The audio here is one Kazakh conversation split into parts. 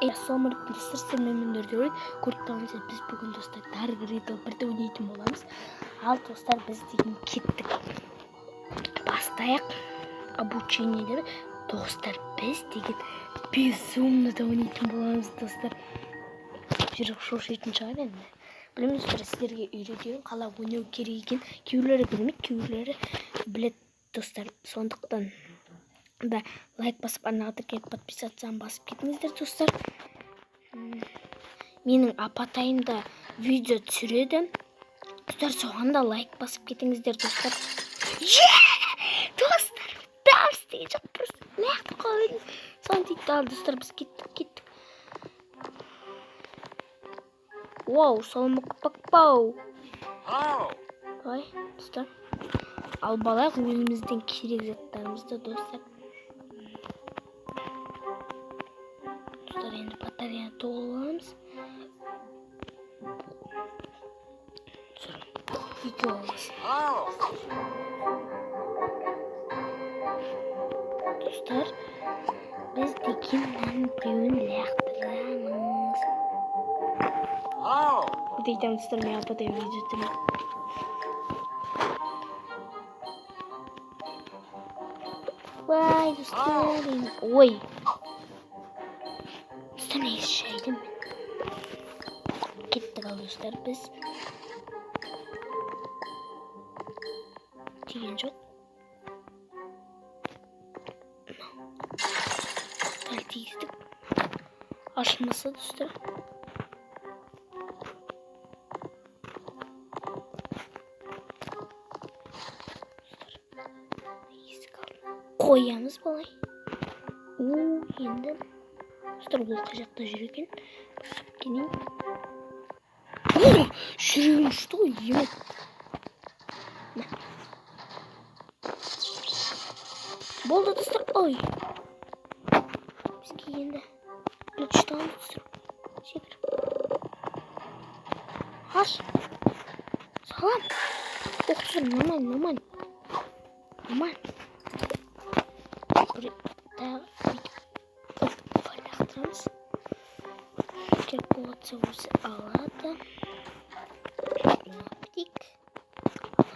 Assalamualaikum достар, сәлеметсіздер деп ойлаймын. Көріп біз бүгін достар тағы бір рет бірде ойнайтын боламыз. Ал достар, біз деген кеттік. Бастайық обучение деп. Достар, біз деген безумно да ойнайтын боламыз достар. Жүрек шошитын шығар енді. Білемін достар, сіздерге үйретемін қалай ойнау керек екен. Кейбіреулері білмейді, кейбіреулері біледі достар. Сондықтан да лайк басып, анаға келіп подписаться басып кетіңіздер достар. Менің апатайым да видео түсіреді. Достар, соған да лайк басып кетіңіздер достар. Достар, бәрі істеген жоқ, просто ләқті қойдым. Соны дейді ал достар, біз кеттік. Вау, салмақ пақпау. Ой, достар. Ал балайық өзімізден керек заттарымызды достар. Достар, енді батарея толғамыз. Видеомыз. Достар, біз дегеннен біреуін лақтырамыз. Дейтем достар, мен апатай видео тілі. Вай, достар, ой. Достар, не шайдым мен. Кеттік ал достар, біз. Деген жоқ. Дәл тегіздік. Ашылмаса достар. Қоямыз болай. Енді достар, ол қажақта жүр екен. Кенен. Жүрегім ұшты ғой, емет. Болды достар, ой. Бізге енді үлчтан достар. Секір. Аш. Салам. Оқытыр, нормально. Лақтырамыз. Керек болатса өзі алады.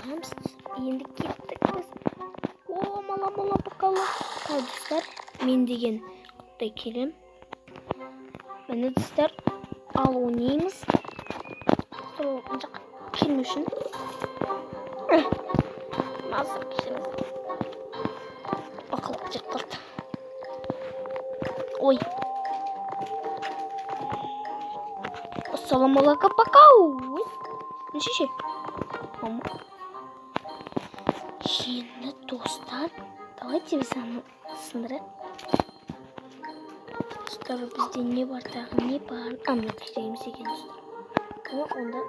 Аламыз. Енді кеттік біз. О, мала бақалы. Ал достар, мен деген құттай келем. Мені достар, ал ойнаймыз. Сол жақ келме үшін. Мазыр кешеміз. Бақылық жақтырды. Ой. Ассаламалейкум, пакау. Нешеше? Енді достар, давайте біз аны сындырайық. Достар, бізде не бар тағы, не бар? Мына кішірейміз екен достар. Онда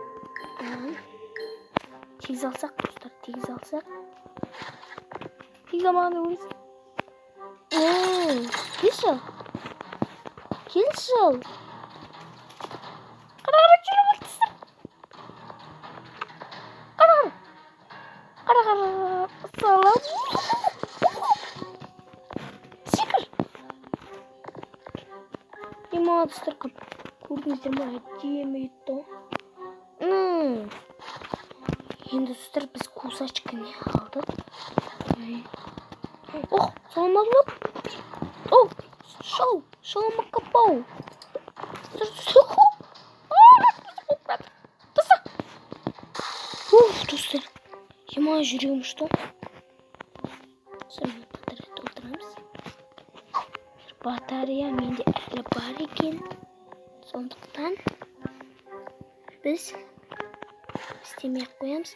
тегіз алсақ достар, тегіз алмағаны өз. Келшіл. Қара келіп отырсың. Қара. Салам. Секір. Ема достар, көрдіңіздер ма, әдемі етті. Енді достар, біз кусачка не алдық. Ох, саламалып. О, шалмақ қапау. Достар, ема жүрегім ұшты. Sonra батарея толтырамыз. Батарея менде әлі бар екен. Сондықтан біз істемей қоямыз.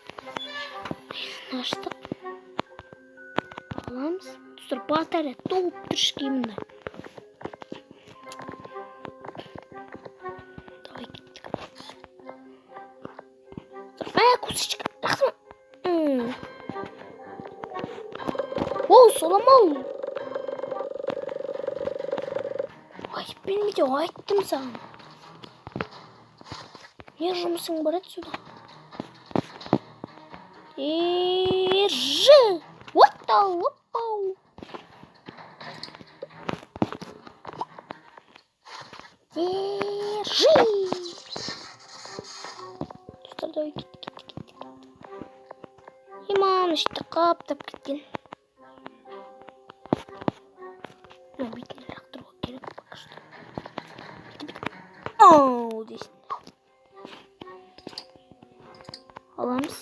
Аштық. Аламыз. Достар, батарея толып түршкеймін. Давай кеттік. Кусачка. Оу, саламал. Ай, білмейді, айттым саған. Не жұмысың бар еді сюда? Ержі. Опау. Держи. Достар, давай кет. Иман işte қаптап кеткен. Бүйтін лақтыруға керек пока что. Оу дейсің. Аламыз.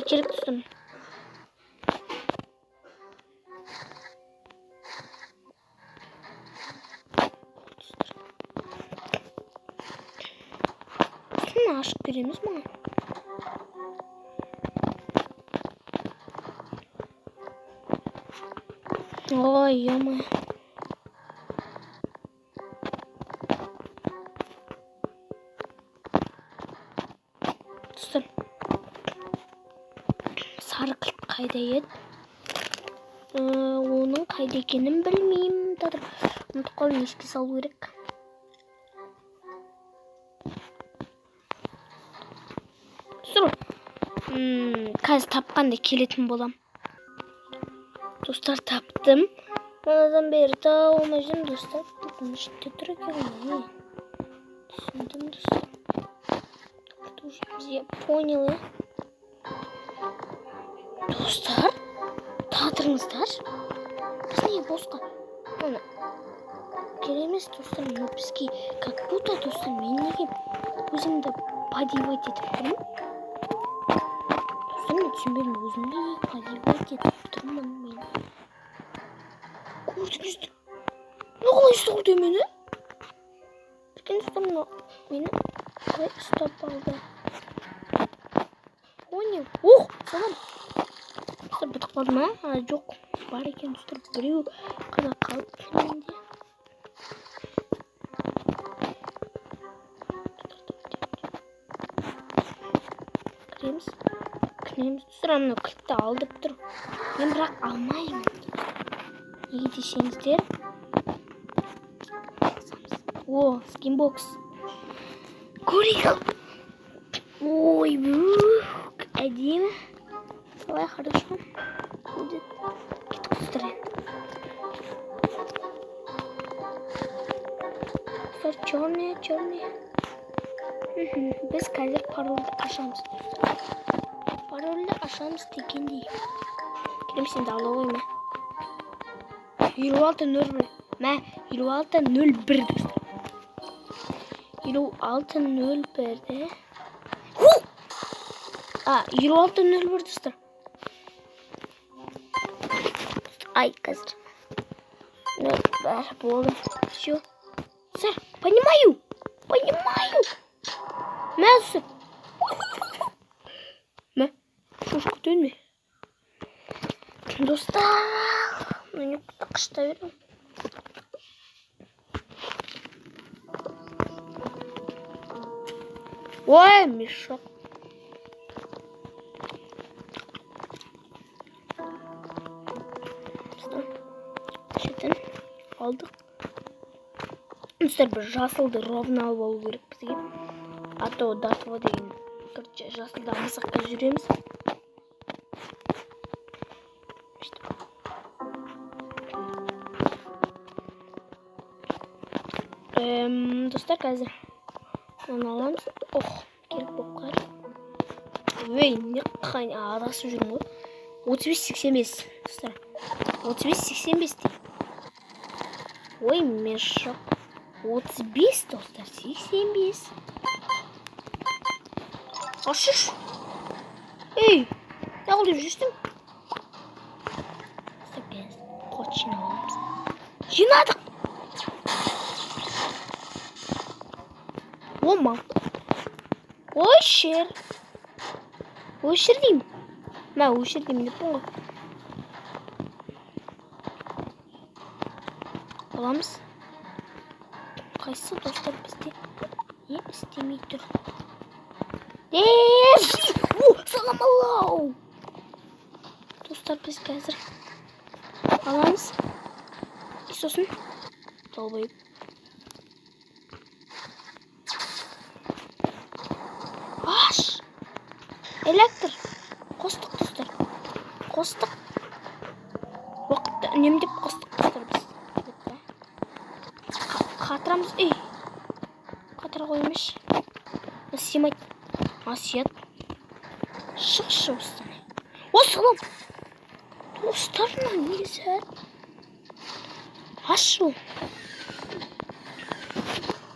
Керек достар. Ашып көреміз маған. Ой, ема. Достар, сары кілт қайда еді? Оның қайда екенін білмеймін. Ұмытып қалдым, еске салу керек. Қазір тапқанда келетін болам. Достар, таптым. Манадан бері тауылмай жүрмін, достар. Бұның ішінде тұр екен ғой. Түсіндім, достар. Я понял. Достар, татырыңыздар. Біз не босқа? Керек емес, достар. Бізге как будто, достар, мен неге өзімді подевать етіп тұрмын? Түсінбедім, өзімді подевать етіп тұрмын мен. Көрдіңіздер? Қалай ұсталды мені? Біткен достар, мені қалай ұстап алды? Понял? Ох, салам. Достар, бітіп қалды ма? Жоқ, бар екен достар. Біреу қана қалып менде. Кіреміз. Достар, мына кілтті алдып тұр. Мен бірақ алмаймын. Неге десеңіздер? О, скинбокс. Көрейік. Ой, әдемі. Давай, хорошо. Будет. Кеттік достар енді. Достар, черный. Біз қазір парольді ашамыз. Парольді ашамыз дегендей. Келеміз енді ала қойма. 26.01. Мә, 26.01 достар. 26.01-де. 26.01 достар. Ай, қазір. Бәрі болды. Все. Достар, понимаю. Мә, достар. Мә, шошқа төнме. Достар, мені қышта берем. Ой, мешок. Шетін алдық. Достар, бір жасылды ровно алып алу керек бізге. А то датва деген. Короче, жасылда мысыққа жүреміз. Достар, қазір оны аламыз. Ох, керек болып қар. Өй, не қайын адасып жүрмін ғой. 35-85 достар. 35-85 дейді. Ой, мешок. 35 достар, 85. Ашыш. Ей, не қылып жүрсің? Достар, қот жинап аламыз. Жинадық. Ома. Өшір. Өшір деймін. Мә, өшір деймін деп ғой. Аламыз. Қайсы достар бізде не істемей тұр? Салам алау. Достар, біз қазір аламыз. Сосын толбайып. Электр. Қостық достар. Қостық. Уақытты. үнемдеп қостық достар біз. Қатырамыз. Қатыра қоймаш. Симай. Асият. Шықшы осыдан. Осылым. Достарына несі? Ашу.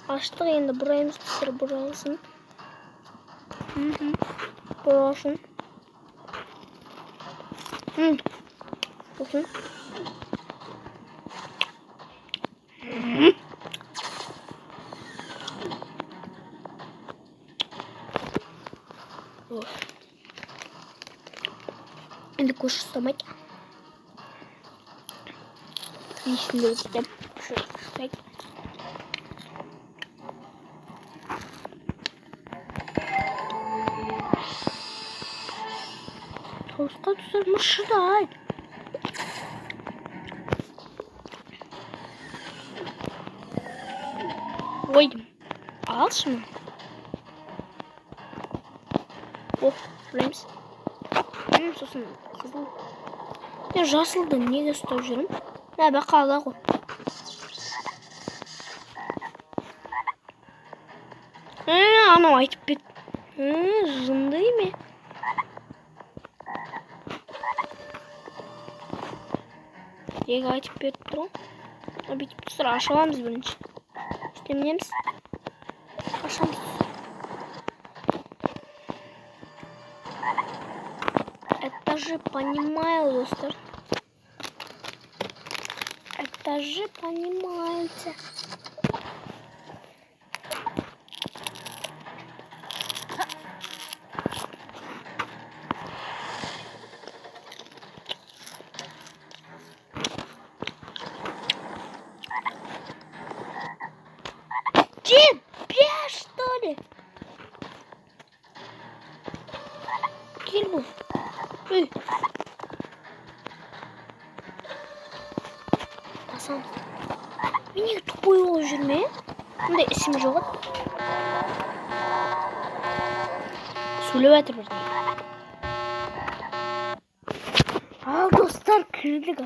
Аштық енді бұраймыз достар, бұралсын. Бұралсын. Болсын. Енді көш ұстамайды. Есінде өтіп ұстайды. Тауысқа тұсар мұршыда ай. Ойдым. Алшы ма? Білеміз. Сосын қызыл. Мен жасылды неге ұстап жүрім? Бақалда ғой. Анау айтып бет. Жынды еме? Еге айтып беріп тұр. Бүйтіп тұстыр, ашаламыз бірінші. Істемінеміз. Ашамыз. Это же понимаю, достар. Это же понимаете. Тебе, что ли? Кирбу.Асан. Мен тупой болып жүрме? Мұндай ісім жоқ. Сөйлеп жатыр бірден. Ал достар, кірдік.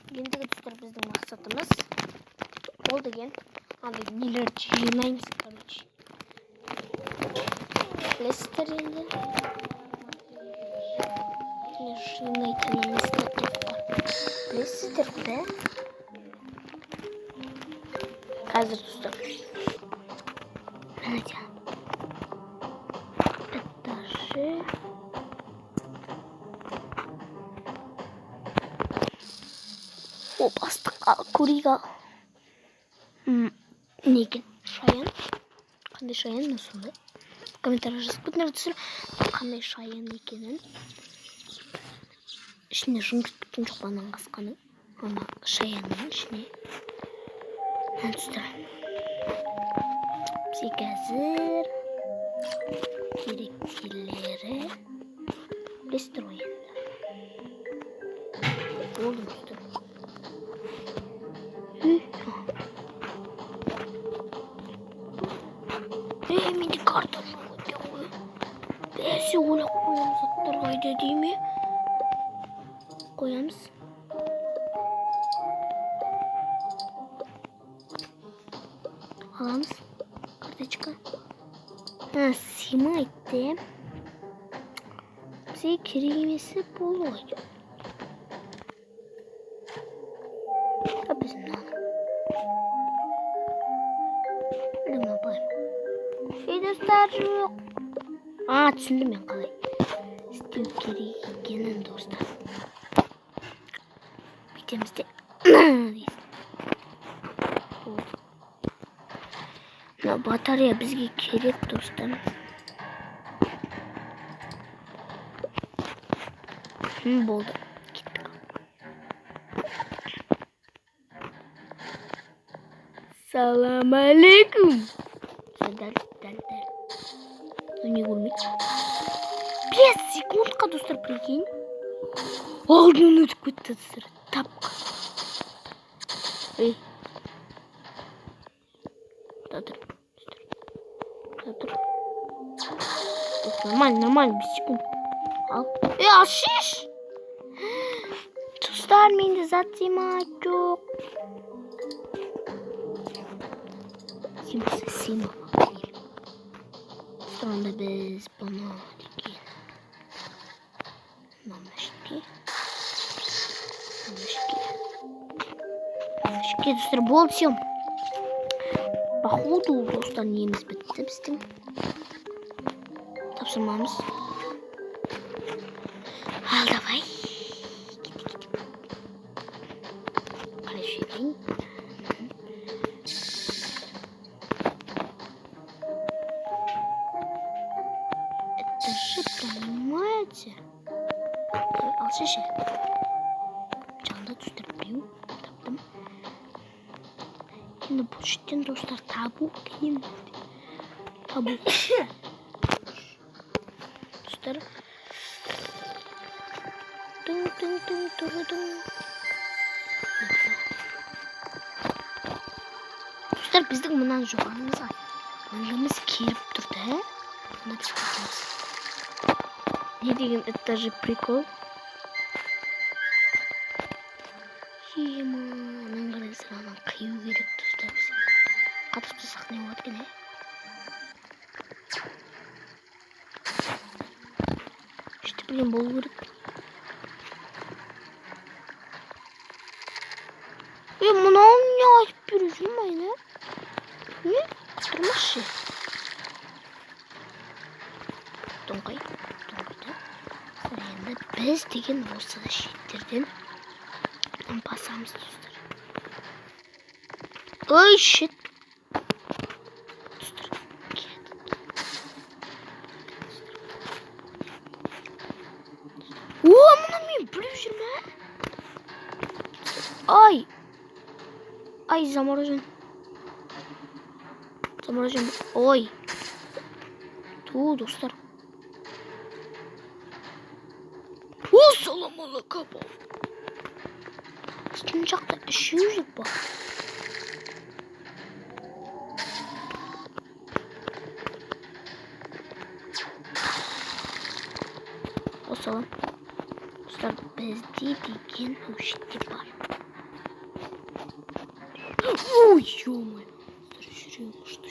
Ендігі достар біздің мақсатымыз. Ол деген андай нелерді жинаймыз, короче. Білесіздер енді. Жинайтынымыз білесіздер бе? Қазір достар. Міне де. Этажи. О, бастық ал, көрейік ал. Неге? Шаян? Қандай шаян сондай? Комментария жазып кетіңдер достар. Қандай шаян екенін. Ішіне жыңғыз бүтін жоқ банан қасқаны. Ана шаянның ішіне. Достар. Бізге қазір керектелері білесіздер ғой енді. Болды достар. Менде карта жоқ өте ғой. Бәсе ойлап қоямыз аттар қайда дей ме? Қоямыз. Аламыз. Карточка. Симайды. Бізге керек емесі болу ғой. Біз мынаны. Білім апайым. Достар жоқ. Түсіндім мен қалай. Істеу керек екенін достар. Бүйтемізде. Батарея бізге керек достар. Болды. Кеттік. Салам алейкум. Дәл. Не көрмейді. 5 секундқа достар, прикинь. Алдынан өтіп кетті достар. Тапқа. Тұр. Нормально, 5 секунд. Ал. Ашиш! Dostlar menде zat sima yok. Sima. Sonra biz bunu достар, болды всем. Походу, достар, неміз бітті біздің. Тапсырмамыз. Ал, давай. Кеттік. Қарай жүйелейін. Это же, понимаете? Ал, шеше. Жағында достар біреу. Таптым. Енді бұл жерден достар табу қиын. Табу. Достар. Достар, біздің мұнан жоғарымызға маңымыз керіп тұрды, ә? Мұна біз қайтамыз. Не деген, это же прикол. Ема, мұнан қарай сырағынан қию керек достар біз. Қатып тұрсақ не болады екен, ә? Үшті білген болу керек. Мынау не айтып беру жүрмейді? Не? Құтырмашы. Тоңқайды. Енді біз деген осы шеттерден басамыз достар. Ой, шет. Достар, кет. О, мұны мен біліп жүрмін, ә? Ай, заморожен. Ой. Ту, достар. О, саламалы капал. Үстін жақта үшеу жүк бар. О, салам. Достар, бізде деген өшітте бар. Ой, ё-моё. Жүрек ұшты.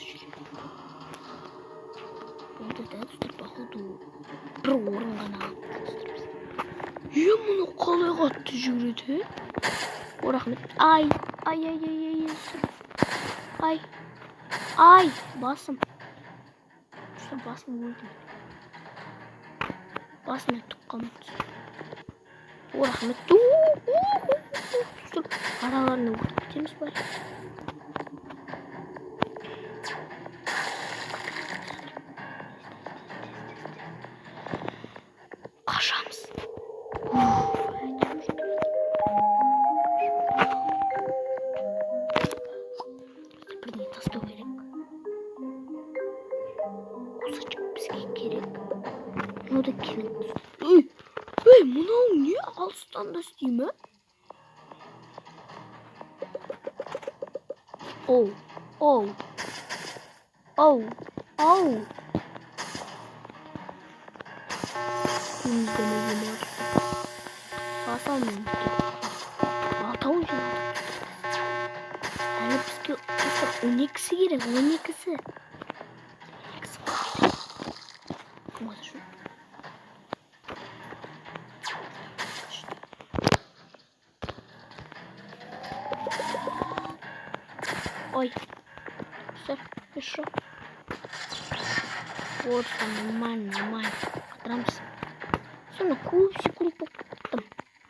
Онда да, достар, походу, бір орын ғана алып. Мұны қалай қатты жүреді? О, рахмет. Ай, басым. Достар, басым өлді. Басым түк қалмады. О, рахмет. Достар, араларына өрт кетеміз бай. Қашамыз. Бірдеңе тастау керек. Қосачық бізге керек. Мынау да керек. Ей, мынау не? Алыстан да істеймі? Оу. Сасалмен. Алтауын жинадық. Әлі бізге 12-сі керек, 12-сі. Вот şu. Ой. Все, хорошо. Вот, нормально. Отрамся. Все, на секунд потом.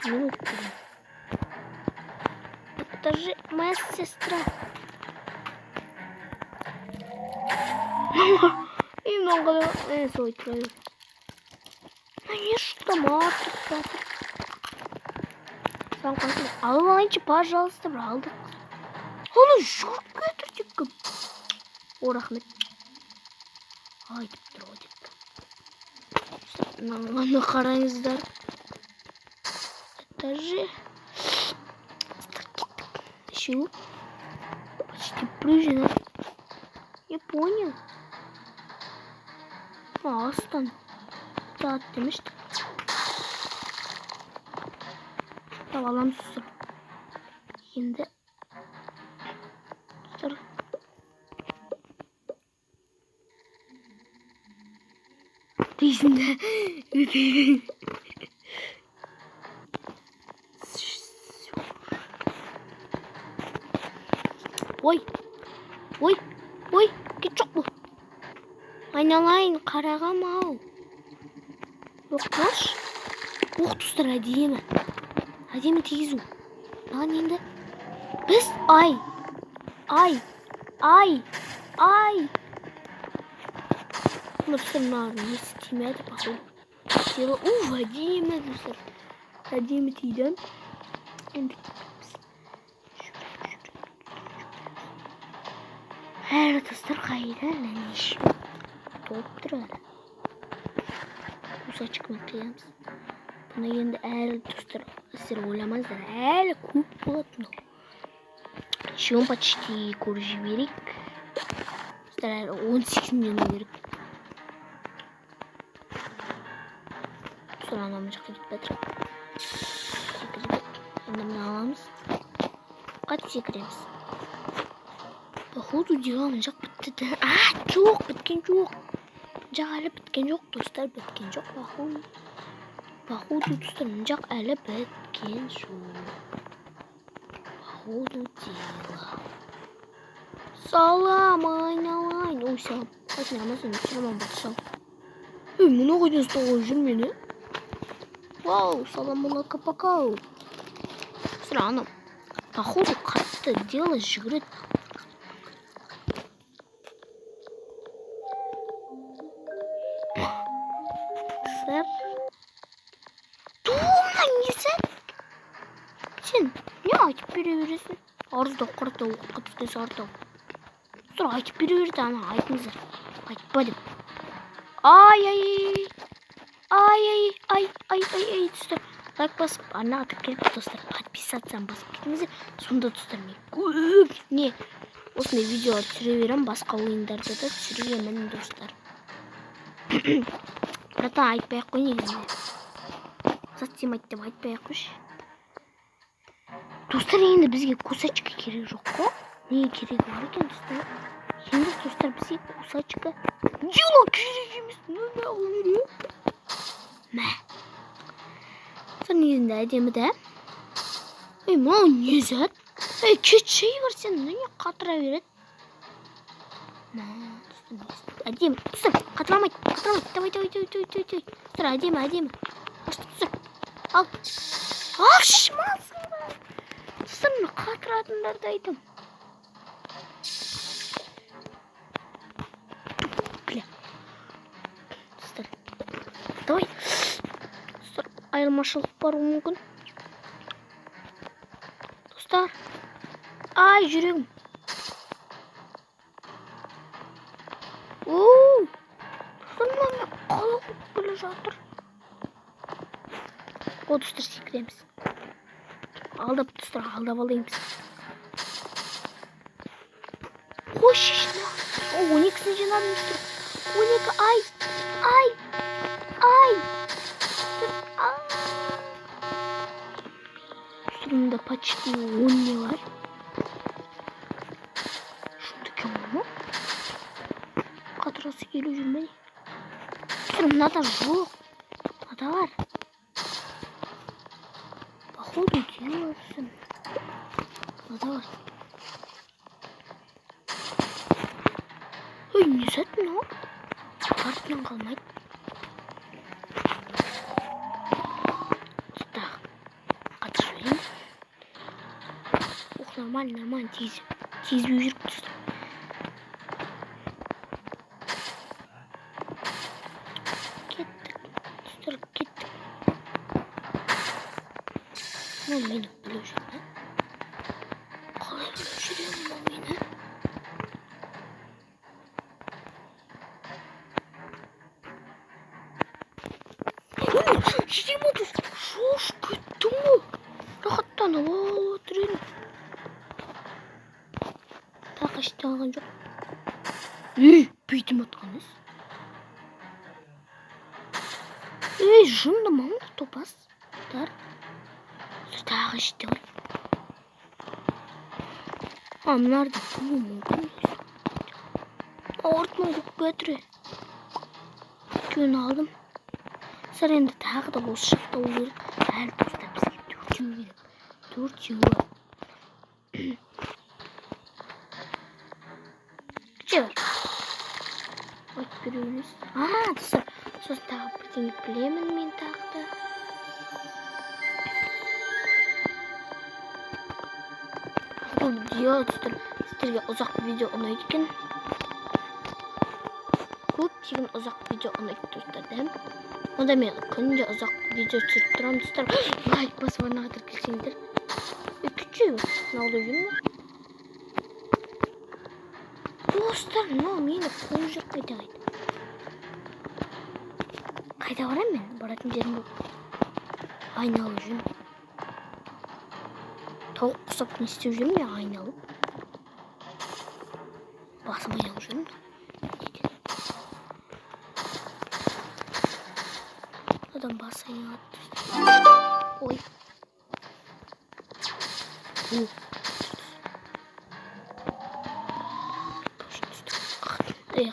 Минутку. Это же моя сестра. И много свой твою. Ну что, матушка. Сам консуль. Алланчи, пожалуйста, бралдык. Аны жұрт көтірдік. О, рахмет. Ай, деп тұр ғой деп. Мынаны қараңыздар. Это же... Еще. Почти пружина. Я понял. Астан. Так, демешті. Tastab alamız dostlar. Şimdi dostlar. Peşinde. Oy. Oy. Oy. Git çok bu. Aynalayın. Karagam al. Yokmuş. Yok dostlar hadi yeme. Hadi yeme teyze. Lan şimdi. Biz ay. Dostlar ne yapayım? Steam'e de bakalım. Hadi yeme dostlar. Hadi yeme teyzem. Her dostlar kayırlarmış. Toptur öyle. Kusa çıkmak yalnız. Buna yerinde eğer dostlar ısır olamazlar. Eğer kup bulatno. Şu an почти коржи верик. Dostlar 18 milyon verик. Sonra anlamayacak gitmedi. Sekreter. Şimdi alamız. Kaç sekretimiz? Походу диванжак бітті. Жоқ, біткен жоқ. Әлі біткен жоқ, достар, біткен жоқ. Походу, достар, жақ әлі біткен жоқ. Походу дела. Салам, айналайын. Ой, салам. Қасынамасын, салам батсам. Мұны қойден ұстауға жүр мені. Вау, салам пока. Сраным. Походу, қатты дело жүгірет. Sen ne açıp veriyorsun? Arzuda kurda okuttu sardı. Sonra açıp veriyordu ama açmazlar. Açmadım. Ay. Dostlar. Like basıp anne atıp gelip dostlar. Подписаться basıp gitmemizi sonunda dostlar. Ne? Осындай видеолар түсіре берем, басқа ойындарда да түсіремін достар. Братан айтпай-ақ қой негізінде. Затем айтып айтпай-ақ қойшы. Достар енді бізге кусачка керек жоқ қой. Не керек бар екен достар? Енді достар бізге кусачка дело керек емес. Не ол керек? Мә. Достар негізінде әдемі де. Мынау не зат? Кетшей бар сен, не қатыра береді? Әдемі. Достар, қатырамайды. Давай. Достар, әдемі. Достар, ал. Ашмалсың ба? Достар, қатыратындарды айтам. Достар, давай. Достар, айырмашылық баруы мүмкін. Достар, ай жүрегім. Достар, қалай келе жатыр? О, достар, секіреміз. Алдап достар, алдап алайымыз. Қойшы ішіне. 12-сін жинадым достар. 12, ай. Достарымда почти 10 не var. Şurada kim var? Katırası geliyor cümle. Dostlarım nada yok. Nada var. Походу делается. Nada var. Не сәтін о? Артынан қалмайды. Так. Қатыр жөйін. Нормально. Тез жүріп тұрсын. Кеттік. Мені білу жүрді. Қалай білу жүремін мені? Жемеді. Жош кеттің о. Рахаттанып отыр едім. Так ашталған жоқ. Бүйтім отқаныз. Жынды маңды топас. Тағы іште бар. Мынарды бұлу мүмкін. Ортынан көп көтірі. Көн алдым. Сыр енді тағы да осы шақта олар. Әлі достар бізге 4 жеу керек. 4 жеу. Жеу. Ой, көріңіз. Достар. Сосын тағы бірдеңе білемін мен тағы да. Бұл видео достар. Сіздерге ұзақ видео ұнайды екен. Көптеген ұзақ видео ұнайды достар. Онда мен күнде ұзақ видео түсіріп тұрамын достар. Лайк басып ана қатар келсеңдер. Күші не oldu жүрме? Достар, мені қол жүр қайда қайда. Қайда барам мен? Баратын жерім бұл. Айналып жүрмін. Тауық құсап не істеп жүрмін мен айналып. Басым айналып жүрмін. Adam bas aynağı. Oy.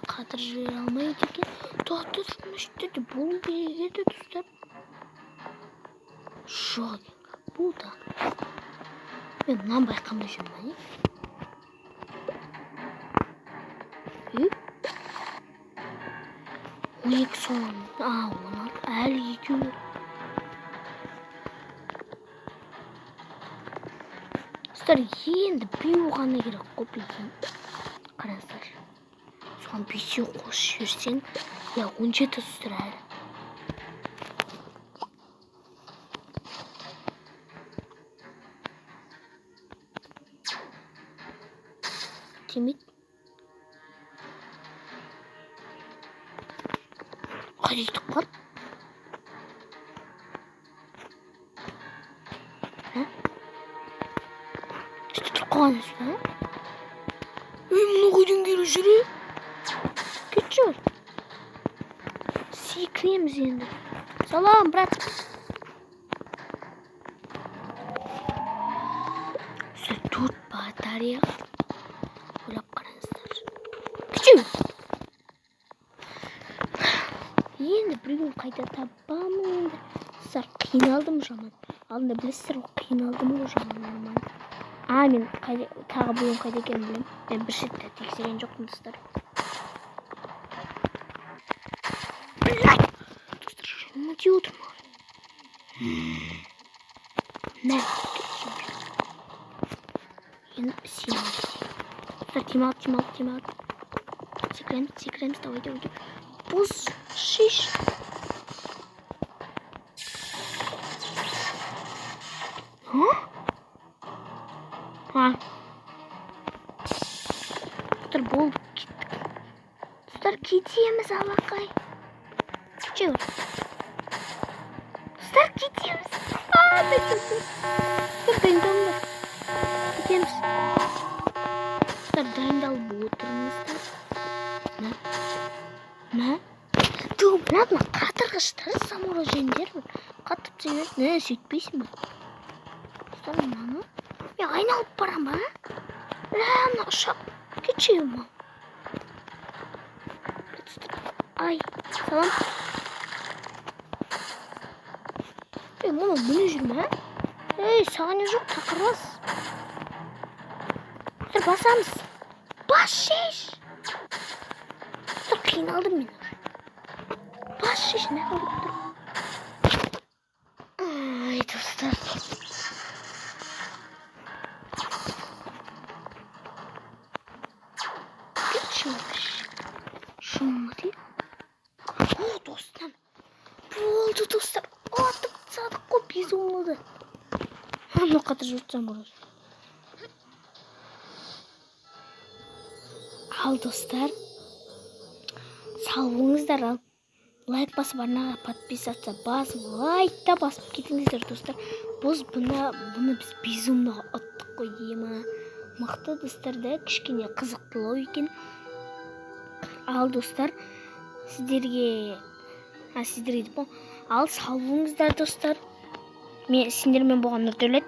Kadar almayı diken tahta tutmuştu. Bunu bir yerde tutar. Şok. Bu da. Ben bundan baykamışım ben. Uyuk son. Onlar el yıkıyor. Dostlar енді беу ғана керек қопейген. Қараңыздар. Соған бесеу қосып жіберсең, 17 достар әлі. Демейді. Қайдық бар? Қуаныш па? Мұны қойдың келу жүрі? Кетші өр. Секіреміз енді. Салам, брат. Тут батарея. Ойлап қараңыздар. Кетші өр. Енді біреуін қайда табамын енді. Сіздер қиналдым жаман. Алдында білесіздер қиналдым ғой жаман. Мен тағы бұйым қайда екенін білем. Мен бір шетте тексерген жоқпын достар. Достар, не деп отырмын? Nə? Енді сенеміз. Достар, тимал. Секіреміз, давай. Бұз, шиш. Dostlar болып кеттік. Достар кетеміз алақай. Жүр. Достар кетеміз. Достар дайындалыңдар. Кетеміз. Достар дайындалып отырыңыздар. Мә? Мына қатырғыштар самурай қатып сен сөйтпейсің ба? Достар мынаны мен айналып барам ба? Мына ұшақ кетшейім ба? Ай, салам. Мұны мүні жүрме? Саған жоқ тақырбас. Басамыз. Бас шеш. Қиналдым мен. Бас шеш, не қалып тұр? Ай, достар. Шумды. Достар. Болды, достар. Атып садық қой, безумлыды. Мұны қатыр жұртсам болар. Ал, достар. Сау болыңыздар, ал. Лайк басып, арнаға подписаться басып, лайкта басып кетіңіздер, достар. Бұны біз безумныға ұттық қой деймі. Мықты достарда кішкене қызықтылау екен. Ал, достар, сіздерге деп ол. Ал, сау болыңыздар, достар. Мен сендермен болған Нұрдәулет